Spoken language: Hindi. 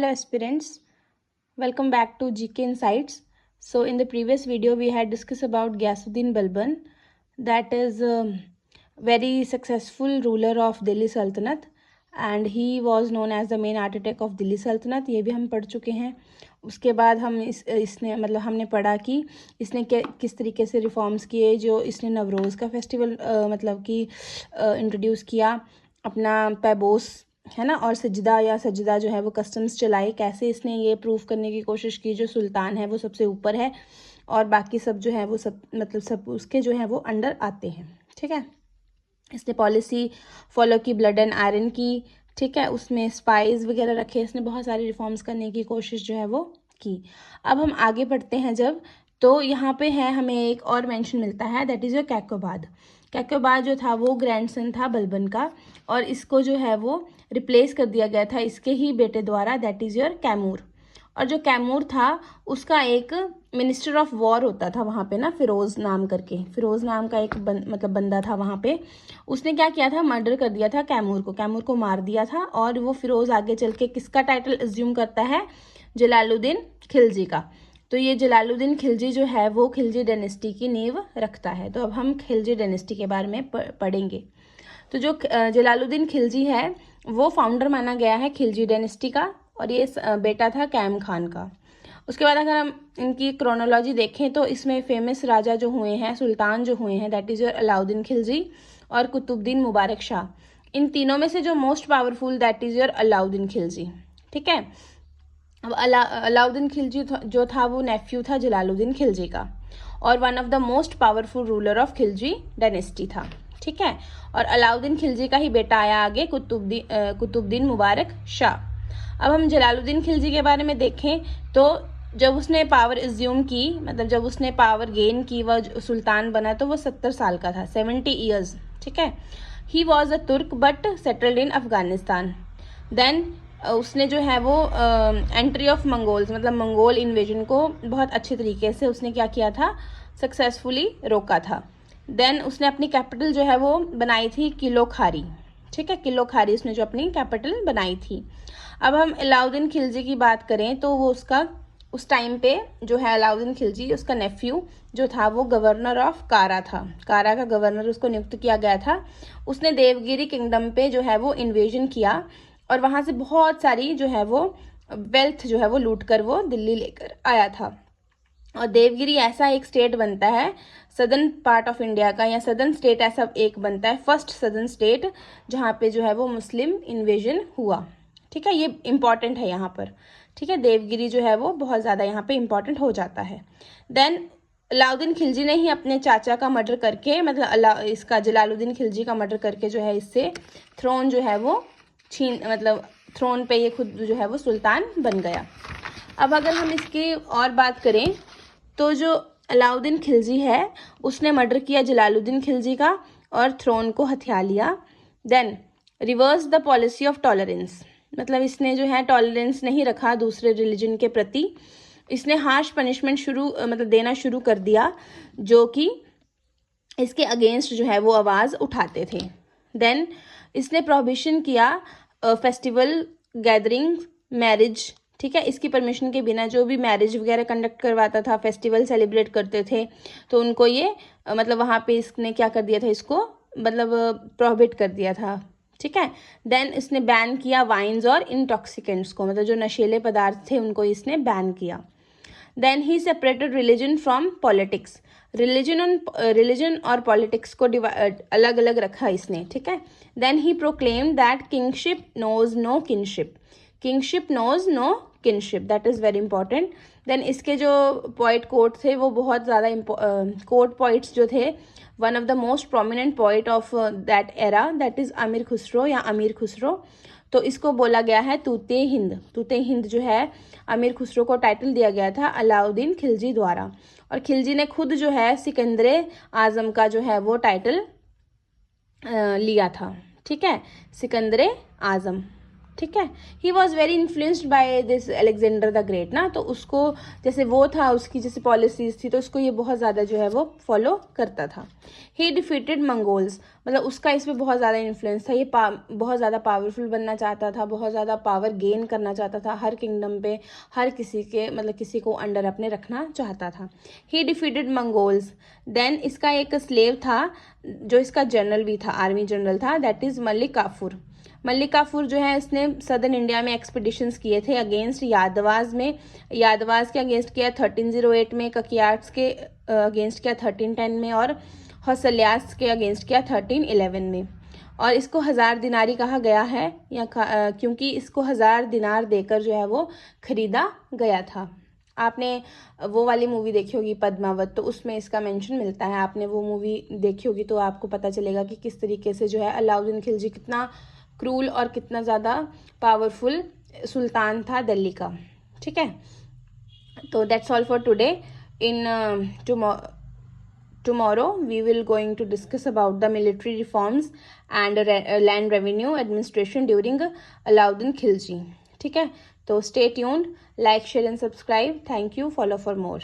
Hello aspirants, welcome back to GK Insights. So in the previous video we had discussed about Ghiyasuddin Balban, that is a very successful ruler of Delhi Sultanate and he was known as the main architect of Delhi Sultanate. ये भी हम पढ़ चुके हैं. उसके बाद हम इसने मतलब हमने पढ़ा कि इसने किस तरीके से रिफॉर्म्स किए, जो इसने नवरोज़ का फेस्टिवल मतलब कि इंट्रोड्यूस किया, अपना पैबोस है ना, और सजदा जो है वो कस्टम्स चलाई, कैसे इसने ये प्रूव करने की कोशिश की जो सुल्तान है वो सबसे ऊपर है और बाकी सब जो है वो सब उसके जो है वो अंडर आते हैं. ठीक है, इसने पॉलिसी फॉलो की ब्लड एंड आयरन की. ठीक है, उसमें स्पाइस वगैरह रखे, इसने बहुत सारी रिफॉर्म्स करने की कोशिश जो है वो की. अब हम आगे बढ़ते हैं जब, तो यहाँ पे है हमें एक और मेंशन मिलता है, that is your Kaiqubad. Kaiqubad जो था वो ग्रैंडसन था बलबन का और इसको जो है वो रिप्लेस कर दिया गया था इसके ही बेटे द्वारा, दैट इज़ योर कैमूर. और जो कैमूर था उसका एक मिनिस्टर ऑफ वॉर होता था वहाँ पे ना, फिरोज़ नाम का एक बंदा था वहाँ पे. उसने क्या किया था, मर्डर कर दिया था कैमूर को मार दिया था. और वो फिरोज़ आगे चल के किसका टाइटल एज्यूम करता है, जलालुद्दीन खिलजी का. तो ये जलालुद्दीन खिलजी जो है वो खिलजी डायनेस्टी की नींव रखता है. तो अब हम खिलजी डायनेस्टी के बारे में पढ़ेंगे. तो जो जलालुद्दीन खिलजी है वो फाउंडर माना गया है खिलजी डायनेस्टी का और ये बेटा था कैम खान का. उसके बाद अगर हम इनकी क्रोनोलॉजी देखें तो इसमें फेमस राजा जो हुए हैं, सुल्तान जो हुए हैं, that is your Alauddin Khilji और कुतुबुद्दीन मुबारक शाह. इन तीनों में से जो most powerful that is your Alauddin Khilji. ठीक है, अब अलाउद्दीन खिलजी जो था वो नेफ्यू था जलालुद्दीन खिलजी का और one of the most powerful ruler of Khilji dynasty था. ठीक है, और अलाउद्दीन खिलजी का ही बेटा आया आगे कुतुबुद्दीन मुबारक शाह. अब हम जलालुद्दीन खिलजी के बारे में देखें तो जब उसने पावर एज्यूम की, मतलब जब उसने पावर गेन की, वह सुल्तान बना, तो वो 70 साल का था, 70 ईयर्स. ठीक है, ही was a Turk but settled in Afghanistan. Then उसने जो है वो एंट्री ऑफ मंगोल्स मतलब मंगोल इन्वेजन को बहुत अच्छे तरीके से उसने क्या किया था, सक्सेसफुली रोका था. देन उसने अपनी कैपिटल जो है वो बनाई थी किलो खारी. ठीक है, किलो खारी उसने जो अपनी कैपिटल बनाई थी. अब हम अलाउद्दीन खिलजी की बात करें तो वो उसका उस टाइम पे जो है अलाउद्दीन खिलजी, उसका नेफ्यू जो था वो गवर्नर ऑफ कारा था. कारा का गवर्नर उसको नियुक्त किया गया था. उसने देवगिरी किंगडम पे जो है वो इन्वेजन किया और वहाँ से बहुत सारी जो है वो वेल्थ जो है वो लूट कर वो दिल्ली लेकर आया था. और देवगिरी ऐसा एक स्टेट बनता है सदर्न पार्ट ऑफ इंडिया का, या सदर्न स्टेट ऐसा एक बनता है, फर्स्ट सदर्न स्टेट जहाँ पे जो है वो मुस्लिम इन्वेजन हुआ. ठीक है, ये इम्पॉर्टेंट है यहाँ पर. ठीक है, देवगिरी जो है वो बहुत ज़्यादा यहाँ पे इम्पॉर्टेंट हो जाता है. देन अलाउद्दीन खिलजी ने ही अपने चाचा का मर्डर करके, मतलब इसका जलालुद्दीन खिलजी का मर्डर करके जो है इससे थ्रोन जो है वो थ्रोन पे ये खुद जो है वो सुल्तान बन गया. अब अगर हम इसकी और बात करें तो जो अलाउद्दीन खिलजी है उसने मर्डर किया जलालुद्दीन खिलजी का और थ्रोन को हथिया लिया. Then reverse the policy of tolerance, मतलब इसने जो है टॉलरेंस नहीं रखा दूसरे रिलीजन के प्रति. इसने हार्श पनिशमेंट देना शुरू कर दिया जो कि इसके अगेंस्ट जो है वो आवाज़ उठाते थे. देन इसने प्रोहिबिशन किया फेस्टिवल गैदरिंग मैरिज. ठीक है, इसकी परमिशन के बिना जो भी मैरिज वगैरह कंडक्ट करवाता था, फेस्टिवल सेलिब्रेट करते थे, तो उनको ये वहाँ पे इसने क्या कर दिया था, इसको प्रोहिबिट कर दिया था. ठीक है, देन इसने बैन किया वाइन्स और इंटॉक्सिकेंट्स को, मतलब जो नशीले पदार्थ थे उनको इसने बैन किया. Then he separated religion from politics, religion और पॉलिटिक्स को अलग अलग रखा इसने. ठीक है, then he proclaim that kingship knows no kinship, that is very important. Then इसके जो पोइट कोर्ट थे वो बहुत ज़्यादा कोर्ट पोइट्स जो थे, one of the most prominent poet of that era, that is अमीर खुसरो. तो इसको बोला गया है तूते हिंद जो है अमीर खुसरो को टाइटल दिया गया था अलाउद्दीन खिलजी द्वारा. और खिलजी ने खुद जो है सिकंदरे आजम का जो है वो टाइटल लिया था. ठीक है, सिकंदरे आजम. ठीक है। He was very influenced by this Alexander the great ना, तो उसको जैसे वो था, उसकी जैसे पॉलिसीज थी, तो उसको ये बहुत ज़्यादा जो है वो फॉलो करता था। ही डिफीटेड मंगोल्स, मतलब उसका इसमें बहुत ज़्यादा इन्फ्लुएंस था। ये बहुत ज़्यादा पावरफुल बनना चाहता था, बहुत ज़्यादा पावर गेन करना चाहता था, हर किंगडम पे हर किसी के मतलब किसी को अंडर अपने रखना चाहता था। ही डिफीटेड मंगोल्स। देन इसका एक स्लेव था जो इसका जनरल भी था, आर्मी जनरल था, दैट इज़ मलिक काफूर। मलिक काफूर जो है इसने सदर्न इंडिया में एक्सपीडिशंस किए थे अगेंस्ट यादवाज में, यादवाज के अगेंस्ट किया 1308 में, ककियाट्स के अगेंस्ट किया 1310 में, और हौसल्यास के अगेंस्ट किया 1311 में। और इसको 1000 दिनारी कहा गया है या क्योंकि इसको 1000 दिनार देकर जो है वो खरीदा गया था। आपने वो वाली मूवी देखी होगी पद्मावत, तो उसमें इसका मेंशन मिलता है। आपने वो मूवी देखी होगी तो आपको पता चलेगा कि किस तरीके से जो है अलाउद्दीन खिलजी कितना क्रूल और कितना ज़्यादा पावरफुल सुल्तान था दिल्ली का। ठीक है, तो that's all for today. In tomorrow we will going to discuss about the military reforms and land revenue administration during Alauddin Khilji. ठीक है, तो stay tuned, like, share and subscribe. Thank you. Follow for more.